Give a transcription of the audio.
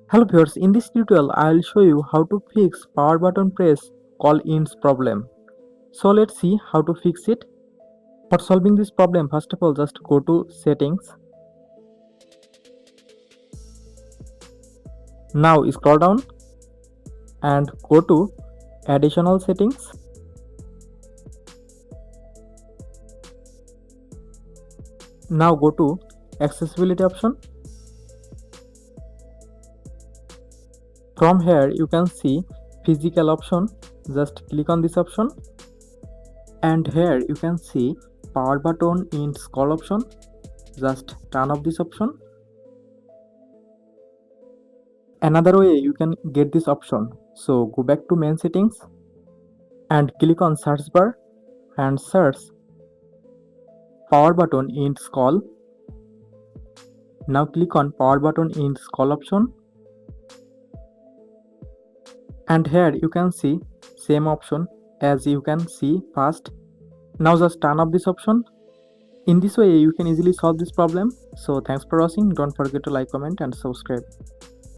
Hello viewers, in this tutorial I will show you how to fix power button press call ins problem. So let's see how to fix it. For solving this problem, first of all just go to settings. Now scroll down and go to additional settings. Now go to accessibility option. From here you can see physical option. Just click on this option. And here you can see power button ins call option. Just turn off this option. Another way you can get this option, so go back to main settings and click on search bar and search power button ins call. Now click on power button ins call option, and here you can see same option as you can see first. Now just turn off this option. In this way you can easily solve this problem. So thanks for watching. Don't forget to like, comment and subscribe.